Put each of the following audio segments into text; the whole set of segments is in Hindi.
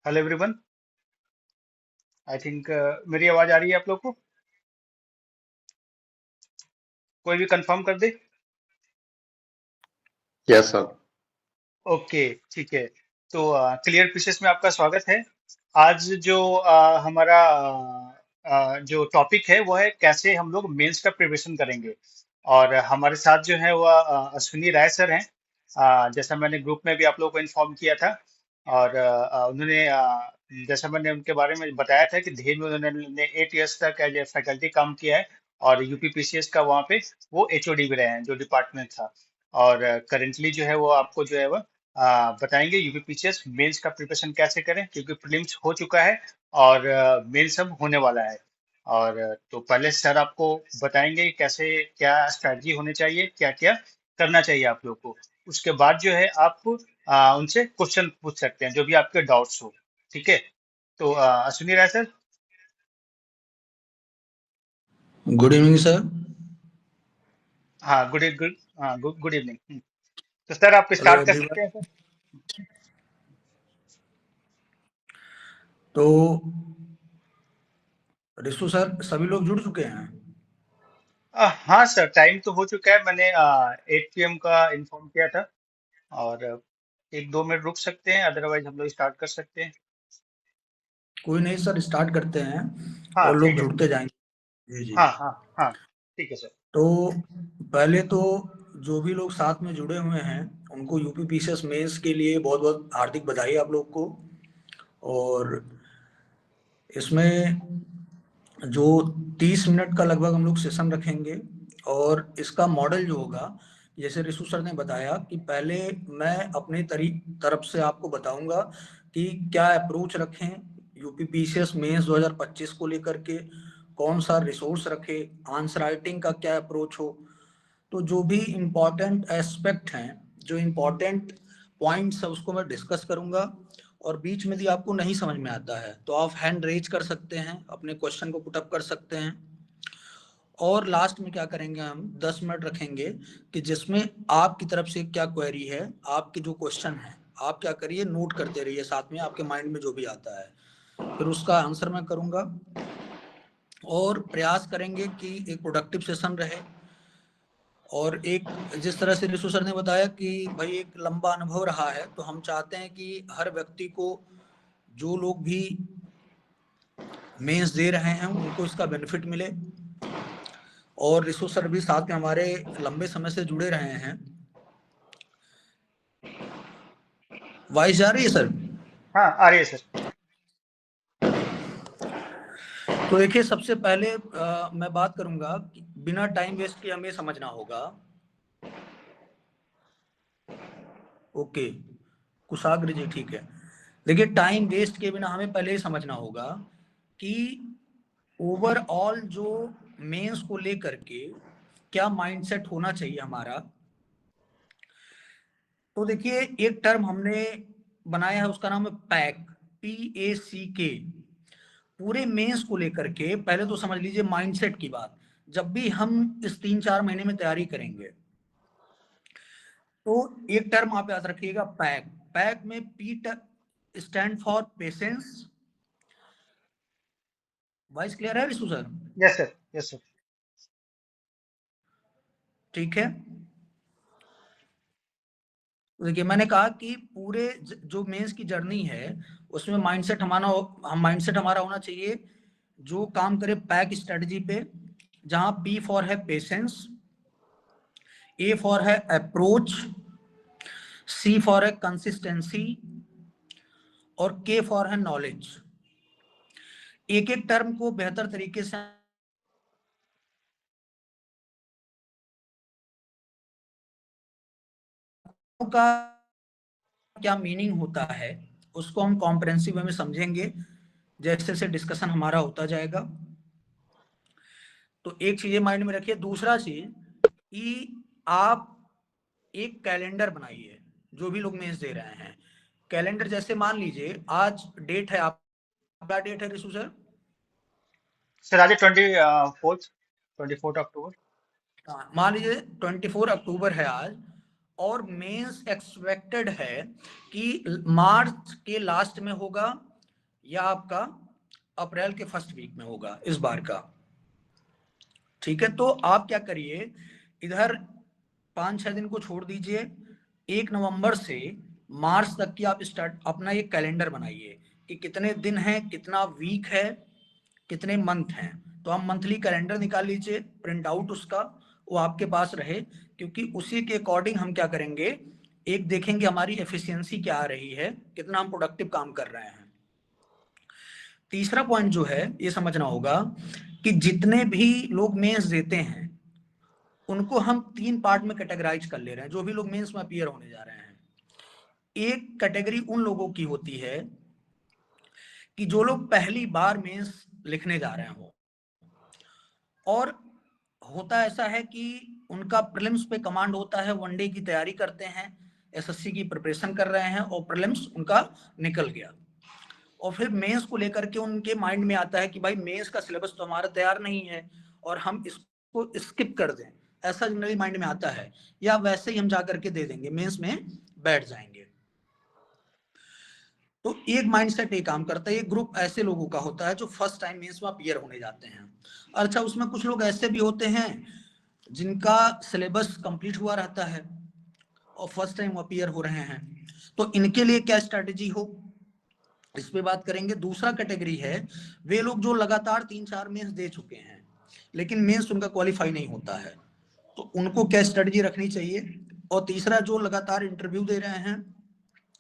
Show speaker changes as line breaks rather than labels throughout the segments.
Hello everyone. आई थिंक मेरी आवाज आ रही है आप लोग को। कोई भी कंफर्म कर दे।
Yes sir.
ओके, ठीक है। तो क्लियर फिशेस में आपका स्वागत है। आज जो हमारा जो टॉपिक है वो है कैसे हम लोग मेंस का प्रिपरेशन करेंगे। और हमारे साथ जो है वह अश्विनी राय सर हैं। जैसा मैंने ग्रुप में भी आप लोगों को इन्फॉर्म किया था। और उन्होंने जैसा मैंने उनके बारे में बताया था कि धीरे में उन्होंने 8 इयर्स तक एज ए फैकल्टी काम किया है। और यूपीपीसीएस का वहाँ पे वो एचओडी भी रहे हैं, जो डिपार्टमेंट था। और करेंटली जो है वो आपको जो है वो बताएंगे यूपीपीसीएस मेंस का प्रिपरेशन कैसे करें, क्योंकि प्रीलिम्स हो चुका है और मेंस अब होने वाला है। और तो पहले सर आपको बताएंगे कि कैसे क्या स्ट्रैटेजी होनी चाहिए, क्या क्या करना चाहिए आप लोग को। उसके बाद जो है आप उनसे क्वेश्चन पूछ सकते हैं जो भी आपके डाउट्स हो। ठीक है। तो अश्विनी राय सर।
Good evening sir.
हाँ, गुड गुड। हाँ, गुड गुड इवनिंग। तो सर आप
हेलो
स्टार्ट कर
एवरीवन।
सकते हैं सर।
तो रिशु सर सभी लोग जुड़ चुके हैं।
हाँ सर, टाइम तो हो चुका है। मैंने 8 PM का इन्फॉर्म किया था। और 1-2 मिनट रुक सकते हैं, अदरवाइज हम लोग स्टार्ट कर सकते हैं।
कोई नहीं सर, स्टार्ट करते हैं
हाँ
और लोग
ठीक है।
जुड़ते जाएंगे। जी जी।
हाँ हाँ हाँ, ठीक है सर।
तो पहले तो जो भी लोग साथ में जुड़े हुए हैं उनको यूपीपीसीएस मेंस के लिए बहुत बहुत हार्दिक बधाई आप लोग को। और इसमें जो 30 मिनट का लगभग हम लोग सेशन रखेंगे। और इसका मॉडल जो होगा, जैसे रिशु सर ने बताया कि पहले मैं अपने तरफ से आपको बताऊंगा कि क्या अप्रोच रखें यूपीपीसीएस मेंस 2025 को लेकर के, कौन सा रिसोर्स रखे, आंसर राइटिंग का क्या अप्रोच हो। तो जो भी इम्पोर्टेंट एस्पेक्ट हैं, जो इम्पोर्टेंट पॉइंट्स है, उसको मैं डिस्कस करूंगा। और बीच में यदि आपको नहीं समझ में आता है तो आप हैंड रेज कर सकते हैं, अपने क्वेश्चन को पुटअप कर सकते हैं। और लास्ट में क्या करेंगे, हम 10 मिनट रखेंगे कि जिसमें आपकी तरफ से क्या क्वेरी है, आपके जो क्वेश्चन है, आप क्या करिए, नोट करते रहिए साथ में, आपके माइंड में जो भी आता है फिर उसका आंसर मैं करूंगा। और प्रयास करेंगे कि एक प्रोडक्टिव सेशन रहे। और एक, जिस तरह से रिशु सर ने बताया कि भाई एक लंबा अनुभव रहा है, तो हम चाहते हैं कि हर व्यक्ति को, जो लोग भी मेंस दे रहे हैं, उनको इसका बेनिफिट मिले। और रिशु सर भी साथ में हमारे लंबे समय से जुड़े रहे हैं। वॉइस जा रही है सर?
हाँ, आ रही है सर।
तो देखिए, सबसे पहले मैं बात करूंगा कि बिना टाइम वेस्ट किए हमें समझना होगा। ओके, कुशाग्र जी, ठीक है। देखिए, टाइम वेस्ट किए बिना हमें पहले ही समझना होगा कि ओवरऑल जो मेंस को लेकर के क्या माइंडसेट होना चाहिए हमारा। तो देखिए, एक टर्म हमने बनाया है, उसका नाम है पैक, PACK। पूरे मेंस को लेकर के पहले तो समझ लीजिए माइंडसेट की बात। जब भी हम इस 3-4 महीने में तैयारी करेंगे तो एक टर्म आप याद रखिएगा, पैक। पैक में P stand for patience. Voice clear है Vishu sir?
Yes sir, yes sir.
ठीक है। तो देखिए, मैंने कहा कि पूरे जो मेंस की जर्नी है उसमें माइंडसेट हमारा होना चाहिए जो काम करे पैक स्ट्रेटजी पे, जहां P फॉर है पेशेंस, A फॉर है अप्रोच, C फॉर है कंसिस्टेंसी, और K फॉर है नॉलेज। एक एक टर्म को बेहतर तरीके से का क्या मीनिंग होता है उसको हम कॉम्प्रिहेंसिव वे में समझेंगे जैसे जैसे डिस्कशन हमारा होता जाएगा। तो एक चीज माइंड में रखिए। दूसरा चीज कि आप एक कैलेंडर बनाइए, जो भी लोग मेंस दे रहे हैं। कैलेंडर जैसे मान लीजिए आज डेट है, आप क्या डेट है रिशु सर?
सर आज 24 अक्टूबर।
मान लीजिए 24 अक्टूबर है आज, और मेंस एक्सपेक्टेड है कि मार्च के लास्ट में होगा या आपका अप्रैल के फर्स्ट वीक में होगा इस बार का। ठीक है, तो आप क्या करिए, इधर 5-6 दिन को छोड़ दीजिए, 1 नवंबर से मार्च तक की आप स्टार्ट अपना एक कैलेंडर बनाइए कि कितने दिन हैं, कितना वीक है, कितने मंथ हैं। तो आप मंथली कैलेंडर निकाल लीजिए, प्रिंट आउट उसका, वो आपके पास रहे, क्योंकि उसी के अकॉर्डिंग हम क्या करेंगे, एक देखेंगे हमारी एफिशिएंसी क्या आ रही है, कितना हम प्रोडक्टिव काम कर रहे हैं। तीसरा पॉइंट जो है ये समझना होगा कि जितने भी लोग मेंस देते हैं उनको हम 3 पार्ट में कैटेगराइज कर ले रहे हैं, जो भी लोग मेंस में अपीयर होने जा रहे हैं। एक कैटेगरी उन लोगों की होती है कि जो लोग पहली बार मेंस लिखने जा रहे हो, और होता ऐसा है कि उनका प्रीलिम्स पे कमांड होता है, वनडे की तैयारी करते हैं, एसएससी की प्रिपरेशन कर रहे हैं और प्रीलिम्स उनका निकल गया, और फिर मेंस को लेकर के उनके माइंड में आता है कि भाई मेंस का सिलेबस तो हमारा तैयार नहीं है और हम इसको स्किप कर दें, ऐसा जनरली माइंड में आता है, या वैसे ही हम जा करके दे देंगे, मेंस में बैठ जाएंगे। तो एक माइंडसेट ये काम करता है, एक ग्रुप ऐसे लोगों का होता है जो फर्स्ट टाइम मेंस में अपीयर होने जाते हैं। अच्छा, उसमें कुछ लोग ऐसे भी होते हैं जिनका सिलेबस कंप्लीट हुआ रहता है और फर्स्ट टाइम अपीयर हो रहे हैं, तो इनके लिए क्या स्ट्रेटेजी हो, इस पे बात करेंगे। दूसरा कैटेगरी है वे लोग जो लगातार 3-4 मेंस दे चुके हैं लेकिन मेंस उनका क्वालिफाई नहीं होता है, तो उनको क्या स्ट्रेटेजी रखनी चाहिए। और तीसरा, जो लगातार इंटरव्यू दे रहे हैं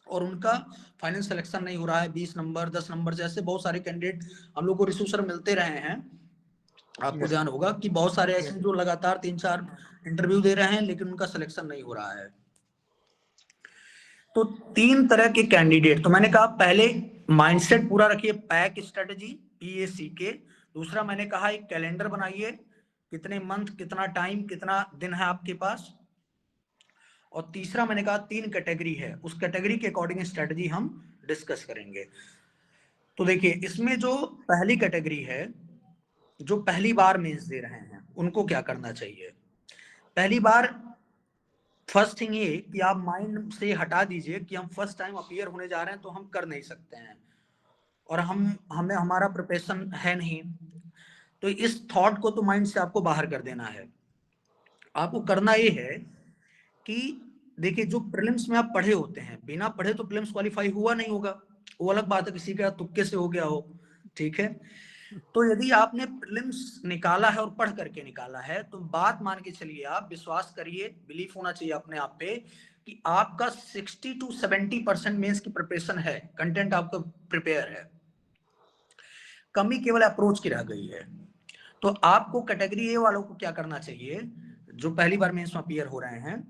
और उनका फाइनल सिलेक्शन नहीं हो रहा है, 20 नंबर 10 नंबर जैसे बहुत सारे कैंडिडेट हम लोग को रिसोर्सर मिलते रहे हैं, आपको
यस
ध्यान होगा कि बहुत सारे ऐसे जो लगातार 3-4 इंटरव्यू दे रहे हैं लेकिन उनका सिलेक्शन नहीं हो रहा है। तो 3 तरह के कैंडिडेट, तो मैंने कहा पहले माइंडसेट पूरा रखिए, पैक स्ट्रेटजी पीएसी के। दूसरा मैंने कहा एक कैलेंडर बनाइए, कितने मंथ, कितना टाइम, कितना दिन है आपके पास। और तीसरा मैंने कहा 3 कैटेगरी है, उस कैटेगरी के अकॉर्डिंग स्ट्रेटजी हम डिस्कस करेंगे। तो देखिए इसमें जो पहली कैटेगरी है, जो पहली बार मेंस दे रहे हैं, उनको क्या करना चाहिए। पहली बार, फर्स्ट थिंग ये कि आप माइंड से हटा दीजिए कि हम फर्स्ट टाइम अपीयर होने जा रहे हैं तो हम कर नहीं सकते हैं और हमें हमारा प्रिपरेशन है नहीं, तो इस थॉट को तो माइंड से आपको बाहर कर देना है। आपको करना ये है कि देखिए जो प्रीलिम्स में आप पढ़े होते हैं, बिना पढ़े तो प्रीलिम्स क्वालिफाई हुआ नहीं होगा, वो अलग बात है, किसी का तुक्के से हो गया हो, ठीक है। तो यदि आपने प्रीलिम्स निकाला है और पढ़ करके निकाला है तो बात मान के चलिए, आप विश्वास करिए, बिलीफ होना चाहिए अपने आप पे कि आपका 60-70% मेंस की प्रिपरेशन है, कंटेंट आपका प्रिपेयर है, कमी केवल अप्रोच की रह गई है। तो आपको कैटेगरी ए वालों को क्या करना चाहिए, जो पहली बार मेंस में अपीयर हो रहे हैं,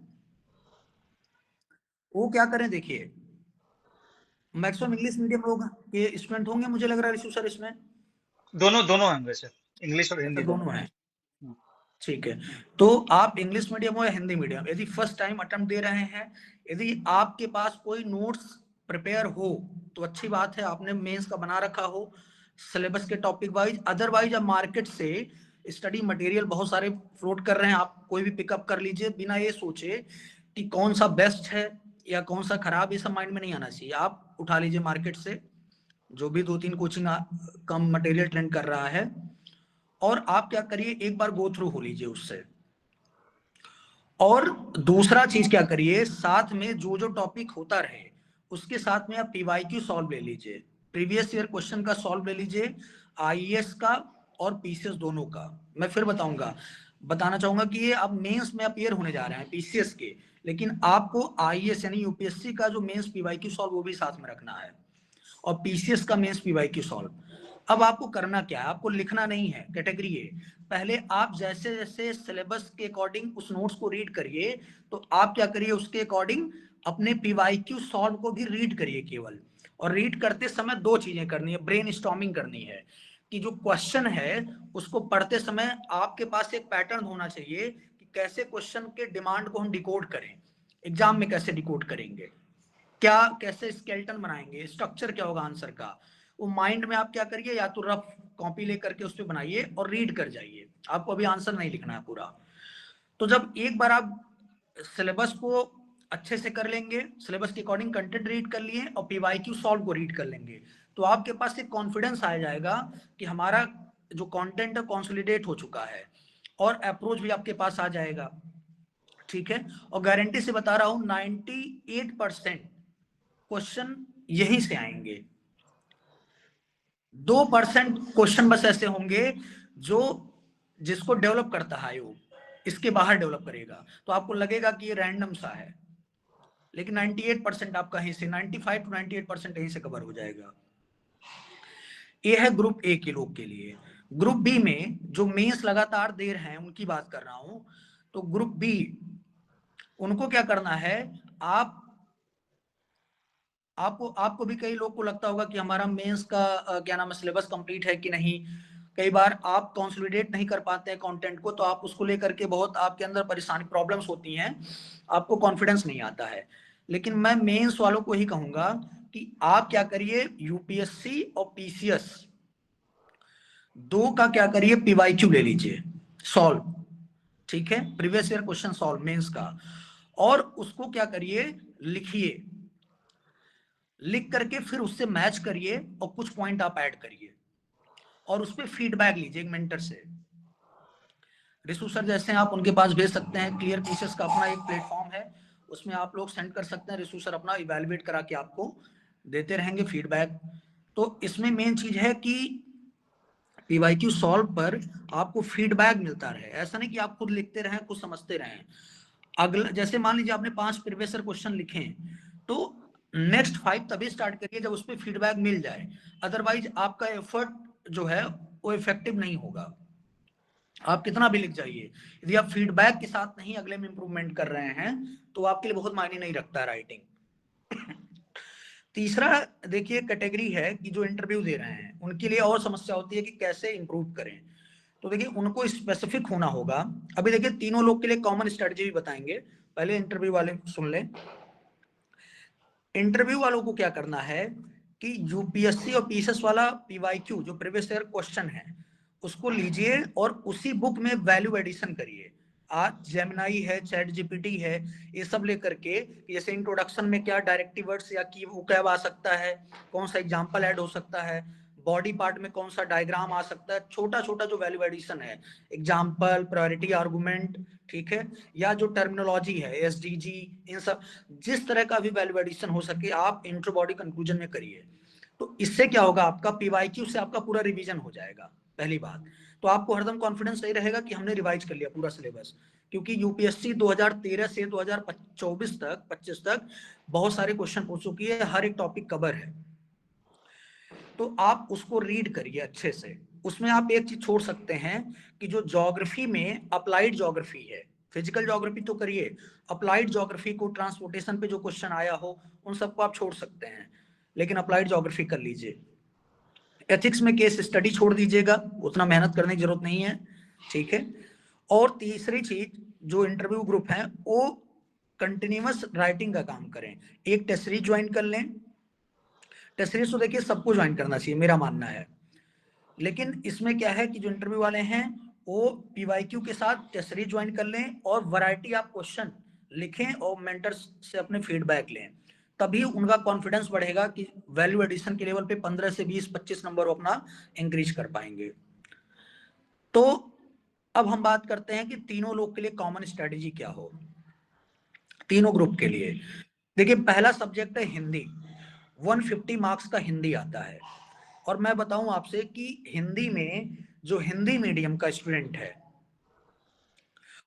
वो क्या करें। देखिए मैक्सिमम इंग्लिश मीडियम लोग के स्टूडेंट होंगे मुझे लग रहा है रिशु सर इसमें।
दोनों दोनों हैं वैसे, इंग्लिश और
अच्छा,
हिंदी दोनों।
दोनों है, ठीक है। तो आप इंग्लिश मीडियम हो या हिंदी मीडियम, यदि फर्स्ट टाइम अटेम्प्ट दे रहे हैं, यदि आपके पास कोई नोट्स प्रिपेयर हो तो अच्छी बात है, आपने मेंस का बना रखा हो सिलेबस के टॉपिक वाइज। अदरवाइज आप मार्केट से स्टडी मटेरियल बहुत सारे फ्लोट कर रहे हैं, आप कोई भी पिकअप कर लीजिए, बिना ये सोचे कि कौन सा बेस्ट है या कौन सा खराब, ये सब माइंड में नहीं आना चाहिए। आप उठा लीजिए मार्केट से जो भी 2-3 कोचिंग कम मटेरियल ट्रेंड कर रहा है, और आप क्या करिए, एक बार गो थ्रू हो लीजिए उससे। और दूसरा चीज क्या करिए, साथ में जो जो टॉपिक होता रहे उसके साथ में आप पीवाईक्यू सॉल्व ले लीजिए, प्रीवियस ईयर क्वेश्चन का सॉल्व ले लीजिए, आईएएस का और पीसीएस दोनों का। मैं फिर बताना चाहूंगा कि ये अब मेंस में अपीयर होने जा रहे हैं पीसीएस के, लेकिन आपको आईएएस यानी यूपीएससी का जो मेंस पीवाईक्यू सॉल्व वो भी साथ में रखना है, और पीसीएस का मेंस पीवाईक्यू सॉल्व। अब आपको करना क्या है, आपको लिखना नहीं है कैटेगरी ए, पहले आप जैसे जैसे सिलेबस के अकॉर्डिंग उस नोट्स को रीड करिए, तो आप क्या करिए उसके अकॉर्डिंग अपने पीवाईक्यू सॉल्व को भी रीड करिए केवल। और रीड करते समय 2 चीजें करनी है, ब्रेन स्टॉर्मिंग करनी है कि जो क्वेश्चन है उसको पढ़ते समय आपके पास एक पैटर्न होना चाहिए कि कैसे क्वेश्चन के डिमांड को हम डिकोड करें, एग्जाम में कैसे डिकोड करेंगे, क्या कैसे स्केलेटन बनाएंगे, स्ट्रक्चर क्या होगा आंसर का, वो माइंड में आप क्या करिए, या तो रफ कॉपी लेकर के उस पर बनाइए और रीड कर जाइए, आपको अभी आंसर नहीं लिखना है पूरा। तो जब एक बार आप सिलेबस को अच्छे से कर लेंगे, सिलेबस के अकॉर्डिंग कंटेंट रीड कर लिए और पीवाईक्यू सॉल्व को रीड कर लेंगे, तो आपके पास एक कॉन्फिडेंस आ जाएगा कि हमारा जो कंटेंट है कंसोलिडेट हो चुका है, और अप्रोच भी आपके पास आ जाएगा। ठीक है, और गारंटी से बता रहा हूं 98% क्वेश्चन यहीं से आएंगे। 2% क्वेश्चन बस ऐसे होंगे जो जिसको डेवलप करता है आयोग, इसके बाहर डेवलप करेगा, तो आपको लगेगा कि ये रैंडम सा है, लेकिन 98% आपका यहीं से, 95 to 98% यहीं से कवर हो जाएगा। ये है ग्रुप ए के लोग के लिए। ग्रुप बी में जो मेंस लगातार दे रहे हैं उनकी बात कर रहा हूं। तो ग्रुप बी, उनको क्या करना है, आप आपको आपको भी कई लोग को लगता होगा कि हमारा मेंस का क्या नाम है, सिलेबस कंप्लीट है कि नहीं। कई बार आप कंसोलिडेट नहीं कर पाते हैं कंटेंट को, तो आप उसको लेकर के बहुत आपके अंदर परेशानी प्रॉब्लम्स होती हैं, आपको कॉन्फिडेंस नहीं आता है। लेकिन मैं मेंस वालों को ही कहूंगा कि आप क्या करिए, यूपीएससी और पीसीएस दो का क्या करिए, पीवाईक्यू ले लीजिए सॉल्व। ठीक है, previous year question solve mains का, और उसको क्या करिए, लिखिए, लिख करके फिर उससे मैच करिए और कुछ पॉइंट आप ऐड करिए, और उस पर फीडबैक लीजिए एक मेंटर से। रिसु सर जैसे आप उनके पास भेज सकते हैं, क्लियर पीसेस का अपना एक प्लेटफॉर्म है, उसमें आप लोग सेंड कर सकते हैं, रिसु सर अपना इवेलुएट करा के आपको देते रहेंगे फीडबैक। तो इसमें मेन चीज है कि पीवाईक्यू सॉल्व पर आपको फीडबैक मिलता रहे, ऐसा नहीं कि आप खुद लिखते रहें कुछ समझते रहें। अगला जैसे मान लीजिए आपने 5 प्रीवियस ईयर क्वेश्चन लिखे, तो नेक्स्ट 5 तभी स्टार्ट करिए जब उस पर फीडबैक मिल जाए, अदरवाइज आपका एफर्ट जो है वो इफेक्टिव नहीं होगा। आप कितना भी लिख जाइए, यदि आप फीडबैक के साथ नहीं अगले में इंप्रूवमेंट कर रहे हैं, तो आपके लिए बहुत मायने नहीं रखता राइटिंग। तीसरा देखिए कैटेगरी है कि जो इंटरव्यू दे रहे हैं उनके लिए और समस्या होती है कि कैसे इंप्रूव करें। तो देखिए उनको स्पेसिफिक होना होगा। अभी देखिए तीनों लोग के लिए कॉमन स्ट्रेटजी भी बताएंगे, पहले इंटरव्यू वाले सुन लें। इंटरव्यू वालों को क्या करना है कि यूपीएससी और पीसीएस वाला पीवाईक्यू जो प्रीवियस ईयर क्वेश्चन है उसको लीजिए और उसी बुक में वैल्यू एडिशन करिए। आज जेमिनाई है, चैट जीपीटी है, ये सब लेकर के, जैसे इंट्रोडक्शन में क्या डायरेक्टिव वर्ड्स या की वोकैब आ सकता है, कौन सा एग्जांपल ऐड हो सकता है, बॉडी पार्ट में कौन सा डायग्राम आ सकता है, छोटा छोटा जो वैल्यू एडिशन है, एग्जांपल, प्रायोरिटी आर्गुमेंट, ठीक है, या जो टर्मिनोलॉजी है एसडीजी, इन सब जिस तरह का भी वैल्यू एडिशन हो सके आप इंट्रो बॉडी कंक्लूजन में करिए। तो इससे क्या होगा, आपका पीवाईक्यू से आपका पूरा रिवीजन हो जाएगा पहली बात। तो आपको हरदम कॉन्फिडेंस सही रहेगा कि हमने रिवाइज कर लिया पूरा सिलेबस, क्योंकि यूपीएससी 2013 से 2024 तक 25 तक बहुत सारे क्वेश्चन पूछ चुकी है, हर एक टॉपिक कवर है। तो आप उसको रीड करिए अच्छे से। उसमें आप एक चीज छोड़ सकते हैं कि जो ज्योग्राफी में अप्लाइड ज्योग्राफी है, फिजिकल ज्योग्राफी तो करिए, अप्लाइड ज्योग्राफी को ट्रांसपोर्टेशन पे जो क्वेश्चन आया हो उन सबको आप छोड़ सकते हैं, लेकिन अप्लाइड ज्योग्राफी कर लीजिए। एथिक्स में केस स्टडी छोड़ दीजिएगा, उतना मेहनत करने की जरूरत नहीं है, ठीक है। और तीसरी चीज, जो इंटरव्यू ग्रुप है वो कंटिन्यूअस राइटिंग का काम करें, एक टेस्ट सीरीज ज्वाइन कर लें। टेस्ट सीरीज तो देखिए सबको ज्वाइन करना चाहिए मेरा मानना है, लेकिन इसमें क्या है कि जो इंटरव्यू वाले हैं वो पीवाईक्यू के साथ टेस्ट सीरीज ज्वाइन कर लें और वैरायटी ऑफ क्वेश्चन लिखें और मेंटर्स से अपने फीडबैक लें, तभी उनका कॉन्फिडेंस बढ़ेगा कि वैल्यू एडिशन के लेवल पे 15 से 20-25 नंबर वो अपना इंक्रीज कर पाएंगे। तो अब हम बात करते हैं कि तीनों लोग के लिए कॉमन स्ट्रेटेजी क्या हो तीनों ग्रुप के लिए। देखिए पहला सब्जेक्ट है हिंदी, 150 मार्क्स का हिंदी आता है। और मैं बताऊं आपसे कि हिंदी में जो हिंदी मीडियम का स्टूडेंट है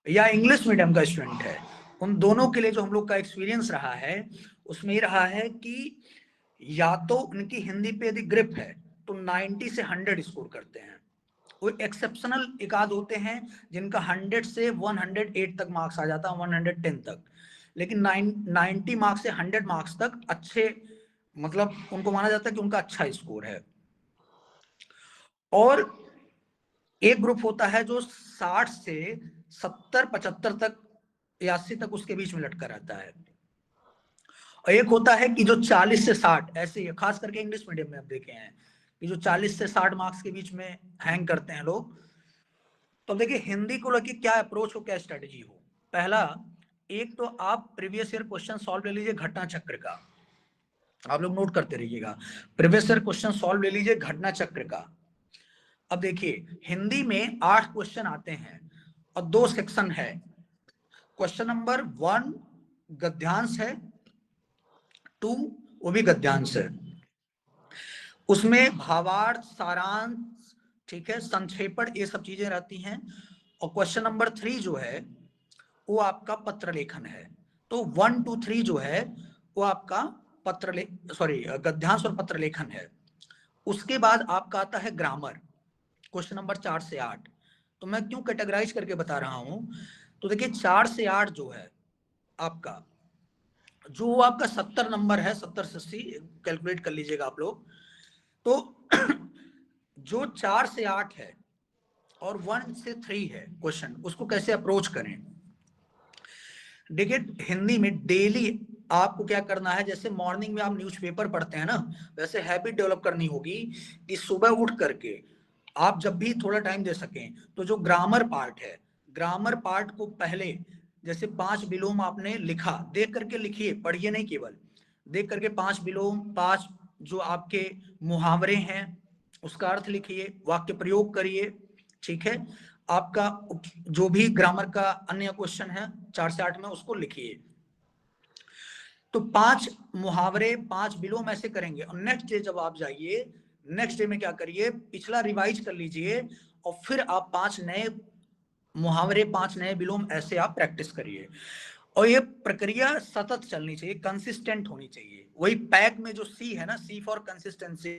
या इंग्लिश मीडियम का स्टूडेंट है, उन दोनों के लिए जो हम लोग का एक्सपीरियंस रहा है उसमें ये रहा है कि या तो उनकी हिंदी पे यदि ग्रिप है तो 90 से 100 स्कोर करते हैं। वो एक्सेप्शनल एकाध होते हैं जिनका 100 से 108 तक मार्क्स आ जाता है, 110 तक, लेकिन 90 मार्क्स से 100 मार्क्स तक अच्छे, मतलब उनको माना जाता है कि उनका अच्छा स्कोर है। और एक ग्रुप होता है जो 60 से 70-75 तक, 83 तक उसके बीच में लटका रहता है। और एक होता है कि जो 40 से 60, ऐसे ही खास करके इंग्लिश मीडियम में आप देखे हैं कि जो 40 से 60 मार्क्स के बीच में हैंग करते हैं लोग। तो देखिए हिंदी को लेकर क्या अप्रोच हो, क्या स्ट्रेटेजी हो। पहला, एक तो आप प्रीवियस ईयर क्वेश्चन सॉल्व ले लीजिए घटना चक्र का, आप लोग नोट करते रहिएगा। प्रीवियस ईयर क्वेश्चन सॉल्व ले लीजिए घटना चक्र का। अब देखिए हिंदी में 8 क्वेश्चन आते हैं और 2 सेक्शन है। क्वेश्चन नंबर 1 गद्यांश है, 2 वो भी गद्यांश है। उसमें भावार्थ, सारांश, ठीक है, संक्षेपण, ये सब चीजें रहती हैं। और क्वेश्चन नंबर 3 जो है वो आपका पत्र लेखन है। तो 1 2 3 जो है वो आपका गद्यांश और पत्र लेखन है। उसके बाद आपका आता है ग्रामर, क्वेश्चन नंबर 4 से 8। तो मैं क्यों कैटेगराइज करके बता रहा हूं, तो देखिए 4 से 8 जो है आपका, जो आपका 70 नंबर है, 70 से 80 कैलकुलेट कर लीजिएगा आप लोग। तो जो 4 से 8 है और 1 से 3 है क्वेश्चन, उसको कैसे अप्रोच करें। देखिए हिंदी में डेली आपको क्या करना है, जैसे मॉर्निंग में आप न्यूज़पेपर पढ़ते हैं ना, वैसे हैबिट डेवलप करनी होगी कि सुबह उठ करके आप जब भी थोड़ा टाइम दे सकें तो जो ग्रामर पार्ट है, ग्रामर पार्ट को पहले जैसे 5 विलोम आपने लिखा, देख करके लिखिए, पढ़िए नहीं, केवल देख करके 5 विलोम, 5 जो आपके मुहावरे हैं उसका अर्थ लिखिए, वाक्य प्रयोग करिए, ठीक है। आपका जो भी ग्रामर का अन्य क्वेश्चन है 4 से 8 में उसको लिखिए। तो 5 मुहावरे, 5 विलोम ऐसे करेंगे और नेक्स्ट डे जब आप जाइए, नेक्स्ट डे में क्या करिए, पिछला रिवाइज कर लीजिए और फिर आप 5 नए मुहावरे, 5 नए विलोम ऐसे आप प्रैक्टिस करिए। और ये प्रक्रिया सतत चलनी चाहिए, कंसिस्टेंट होनी चाहिए। वही पैक में जो सी है ना, सी फॉर कंसिस्टेंसी,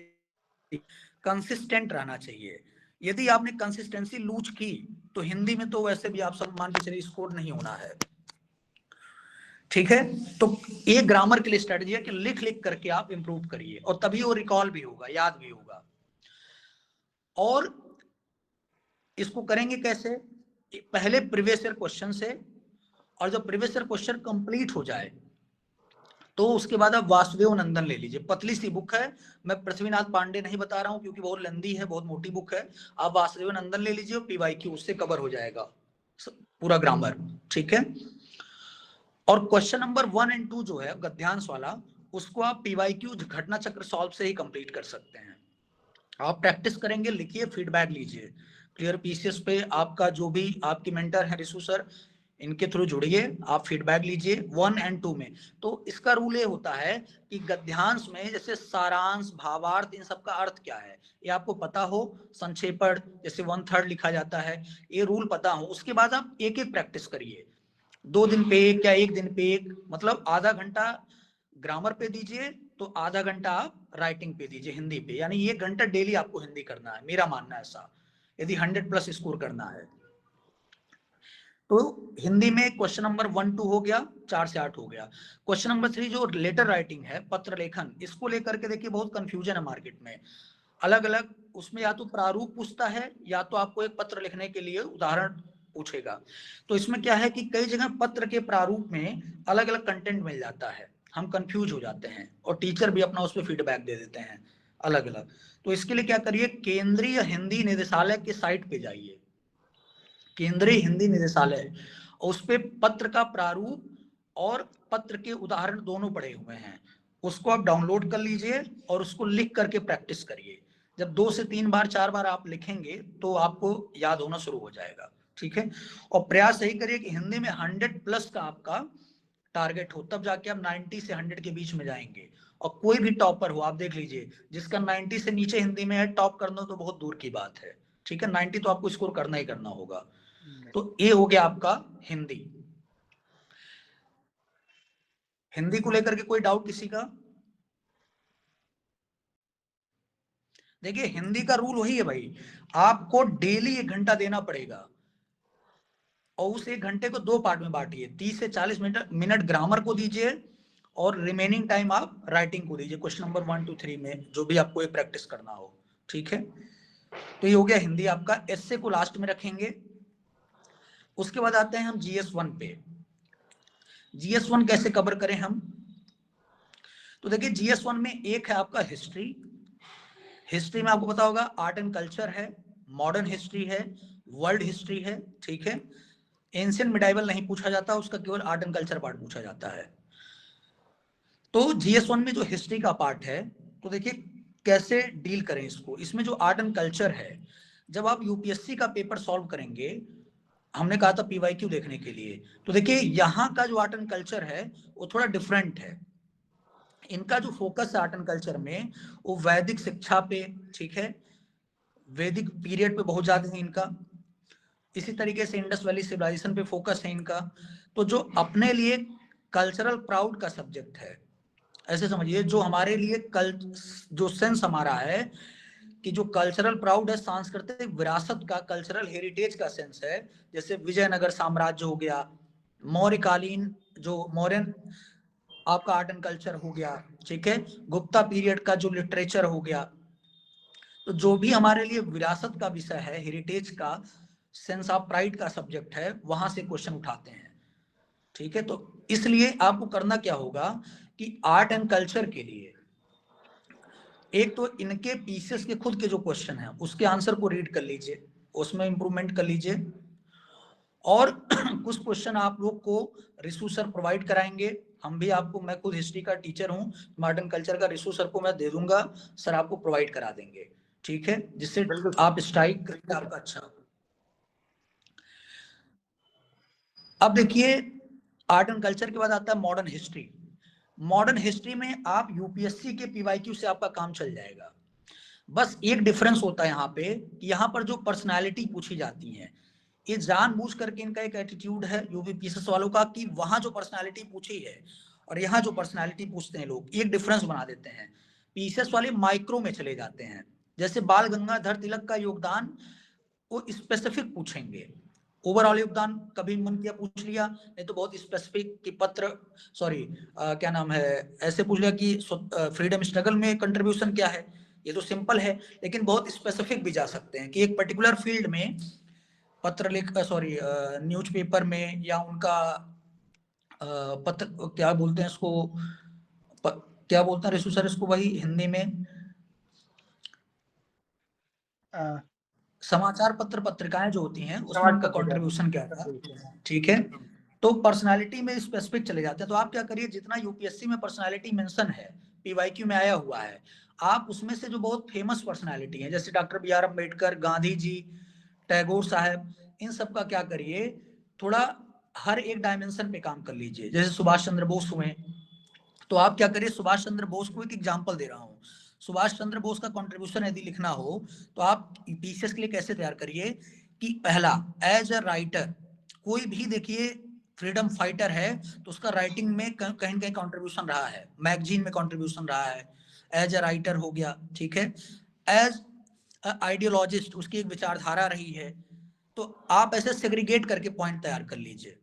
कंसिस्टेंट रहना चाहिए। यदि आपने कंसिस्टेंसी लूज की तो हिंदी में तो वैसे भी आप सब मान के चलिए स्कोर नहीं होना है, ठीक है। तो ये ग्रामर के लिए स्ट्रेटजी है कि लिख लिख करके आप इंप्रूव करिए और तभी वो रिकॉल भी होगा, याद भी होगा। और इसको करेंगे कैसे, पहले प्रीवियस ईयर क्वेश्चन से, और जब प्रीवियस ईयर क्वेश्चन कंप्लीट हो जाए तो उसके बाद आप वासुदेव नंदन ले लीजिए, पतली सी बुक है, मैं पृथ्वीनाथ पांडे नहीं बता रहा हूं क्योंकि बहुत लंबी है, बहुत मोटी बुक है। आप वासुदेव नंदन ले लीजिए, पीवाईक्यू उससे कवर हो जाएगा पूरा ग्रामर, ठीक है। और क्वेश्चन नंबर 1 और 2 जो है गद्यांश वाला, उसको आप पीवाईक्यू घटना चक्र सॉल्व से ही कंप्लीट कर सकते हैं। आप प्रैक्टिस करेंगे, लिखिए, फीडबैक लीजिए। क्लियर पीसीएस पे आपका जो भी आपके मेंटर है रिशु सर, इनके थ्रू जुड़िए, आप फीडबैक लीजिए 1 और 2 में। तो इसका रूल ये होता है कि गद्यांश में जैसे सारांश, भावार्थ, इन सब का अर्थ क्या है ये आपको पता हो, संक्षेपण जैसे 1/3 लिखा जाता है, ये रूल पता हो। उसके बाद आप एक एक प्रैक्टिस करिए, 2 दिन पे एक या 1 दिन पे एक, मतलब आधा घंटा ग्रामर पे दीजिए तो आधा घंटा आप राइटिंग पे दीजिए, हिंदी पे। यानी ये घंटा डेली आपको हिंदी करना है, मेरा मानना है ऐसा, यदि 100+ स्कोर करना है। तो हिंदी में क्वेश्चन नंबर 1 2 हो गया, 4 से 8 हो गया। क्वेश्चन नंबर 3 जो लेटर राइटिंग है, पत्र लेखन, इसको लेकर के देखिए बहुत कंफ्यूजन है मार्केट में, अलग अलग उसमें या तो प्रारूप पूछता है या तो आपको एक पत्र लिखने के लिए उदाहरण पूछेगा। तो इसमें क्या है कि कई जगह पत्र के प्रारूप में अलग अलग कंटेंट मिल जाता है, हम कंफ्यूज हो जाते हैं और टीचर भी अपना उस पर फीडबैक दे देते हैं अलग अलग। तो इसके लिए क्या करिए, केंद्रीय हिंदी निदेशालय के साइट पे जाइए, केंद्रीय हिंदी निदेशालय, और उस पे पत्र का प्रारूप और पत्र के उदाहरण दोनों पड़े हुए हैं, उसको आप डाउनलोड कर लीजिए और उसको लिख करके प्रैक्टिस करिए। जब 2 से 3 बार 4 बार आप लिखेंगे तो आपको याद होना शुरू हो जाएगा, ठीक है। और प्रयास यही करिए कि हिंदी में 100+ का आपका टारगेट हो, तब जाके आप 90 से 100 के बीच में जाएंगे। और कोई भी टॉपर हो, आप देख लीजिए, जिसका 90 से नीचे हिंदी में है, टॉप करना तो बहुत दूर की बात है, ठीक है। 90 तो आपको स्कोर करना ही करना होगा। तो ये हो गया आपका हिंदी। हिंदी को लेकर के कोई डाउट किसी का? देखिए हिंदी का रूल वही है भाई, आपको डेली 1 घंटा देना पड़ेगा और उस 1 घंटे को 2 पार्ट में बांटिए, 30 से 40 मिनट ग्रामर को दीजिए और रिमेनिंग टाइम आप राइटिंग को दीजिए, क्वेश्चन नंबर 1 2 3 में जो भी आपको ये प्रैक्टिस करना हो, ठीक है। तो ये हो गया हिंदी आपका, एस्से को लास्ट में रखेंगे। उसके बाद आते हैं हम GS1 पे। GS1 कैसे कवर करें हम, तो देखिए GS1 में एक है आपका हिस्ट्री, हिस्ट्री में आपको पता होगा आर्ट एंड कल्चर है, मॉडर्न हिस्ट्री है, वर्ल्ड हिस्ट्री है, ठीक है। एंशिएंट मिडाइवल नहीं पूछा जाता, उसका केवल आर्ट एंड कल्चर पार्ट पूछा जाता है। तो GS1 में जो हिस्ट्री का पार्ट है, तो देखिए कैसे डील करें इसको। इसमें जो आर्ट एंड कल्चर है, जब आप यूपीएससी का पेपर सॉल्व करेंगे, हमने कहा था पीवाईक्यू देखने के लिए, तो देखिए यहाँ का जो आर्ट एंड कल्चर है वो थोड़ा डिफरेंट है। इनका जो फोकस है आर्ट एंड कल्चर में, वो वैदिक शिक्षा पे, ठीक है, वैदिक पीरियड पे बहुत ज्यादा है इनका। इसी तरीके से इंडस वैली सिविलाइजेशन पे फोकस है इनका। तो जो अपने लिए कल्चरल प्राउड का सब्जेक्ट है, ऐसे समझिए, जो हमारे लिए जो सेंस हमारा है कि जो कल्चरल प्राउड है, सांस्कृतिक विरासत का, कल्चरल हेरिटेज का सेंस है, जैसे विजयनगर साम्राज्य हो गया, मौर्यकालीन जो मौर्यन आपका आर्ट एंड कल्चर हो गया, ठीक है, गुप्ता पीरियड का जो लिटरेचर हो गया, तो जो भी हमारे लिए विरासत का विषय है, हेरिटेज का, सेंस ऑफ प्राइड का सब्जेक्ट है, वहां से क्वेश्चन उठाते हैं, ठीक है। तो इसलिए आपको करना क्या होगा कि आर्ट एंड कल्चर के लिए एक तो इनके पीसेस के खुद के जो क्वेश्चन है उसके आंसर को रीड कर लीजिए, उसमें इंप्रूवमेंट कर लीजिए, और कुछ क्वेश्चन आप लोग को रिसू सर प्रोवाइड कराएंगे। हम भी आपको, मैं खुद हिस्ट्री का टीचर हूँ, आर्ट एंड कल्चर का रिसू सर को मैं दे दूंगा, सर आपको प्रोवाइड करा देंगे, ठीक है, जिससे
बिल्कुल सर।
आप स्ट्राइक करेंगे आपका अच्छा हो। अब देखिए, आर्ट एंड कल्चर के बाद आता है मॉडर्न हिस्ट्री। मॉडर्न हिस्ट्री में आप यूपीएससी के पीवाईक्यू से आपका काम चल जाएगा। बस एक डिफरेंस होता है यहाँ पे कि यहाँ पर जो पर्सनालिटी पूछी जाती है, ये जानबूझ करके इनका एक एटीट्यूड है यूपीपीएसएस वालों का कि वहां जो पर्सनालिटी पूछी है और यहाँ जो पर्सनालिटी पूछते हैं लोग, एक डिफरेंस बना देते हैं। पीसीएस वाले माइक्रो में चले जाते हैं, जैसे बाल गंगाधर तिलक का योगदान वो स्पेसिफिक पूछेंगे, ओवरऑल योगदान कभी मन किया पूछ लिया, नहीं तो बहुत स्पेसिफिक कि पत्र, सॉरी क्या नाम है, ऐसे पूछ लिया कि फ्रीडम स्ट्रगल में कंट्रीब्यूशन क्या है, ये तो सिंपल है। लेकिन बहुत स्पेसिफिक भी जा सकते हैं कि एक पर्टिकुलर फील्ड में पत्र लिख, सॉरी न्यूज़पेपर में, या उनका पत्र क्या बोलते हैं इसको, क्या बोलते हैं रिशु सर इसको भाई हिंदी में,
अ,
समाचार पत्र पत्रिकाएं जो होती हैं उसमें
समाज
उनका
पत्रिका।
कंट्रीब्यूशन क्या था,
बिल्कुल।
ठीक है। तो पर्सनालिटी में स्पेसिफिक चले जाते हैं। तो आप क्या करिए, जितना यूपीएससी में पर्सनालिटी मेंशन है, पीवाईक्यू में आया हुआ है, आप उसमें से जो बहुत फेमस पर्सनालिटी है, जैसे doctor B R Ambedkar, Gandhi ji, Tagore साहब, इन सब का क्या करिए, थोड़ा हर एक डायमेंशन पे काम कर लीजिए। जैसे सुभाष चंद्र बोस हुए, तो आप क्या करिए, सुभाष चंद्र बोस को एक एग्जाम्पल दे रहा हूँ, सुभाष चंद्र बोस का कंट्रीब्यूशन यदि लिखना हो तो आप पीसीएस के लिए कैसे तैयार करिए कि पहला, एज अ राइटर, कोई भी देखिए फ्रीडम फाइटर है तो उसका राइटिंग में कहीं न कहीं कंट्रीब्यूशन रहा है, मैगजीन में कंट्रीब्यूशन रहा है, एज अ राइटर हो गया, ठीक है। एज आइडियोलॉजिस्ट, उसकी एक विचारधारा रही है। तो आप ऐसे सेग्रीगेट करके पॉइंट तैयार कर लीजिए,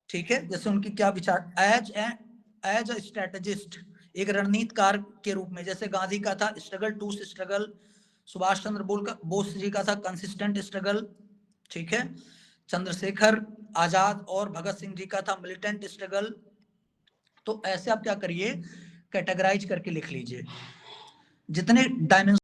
ठीक है। जैसे उनकी क्या विचार, एज अ स्ट्रेटेजिस्ट, एक रणनीतिकार के रूप में, जैसे गांधी का था struggle to struggle, Subhash Chandra Bose ji का था कंसिस्टेंट स्ट्रगल, ठीक है। चंद्रशेखर आजाद और भगत सिंह जी का था मिलिटेंट स्ट्रगल। तो ऐसे आप क्या करिए, कैटेगराइज करके लिख लीजिए, जितने डायमेंशन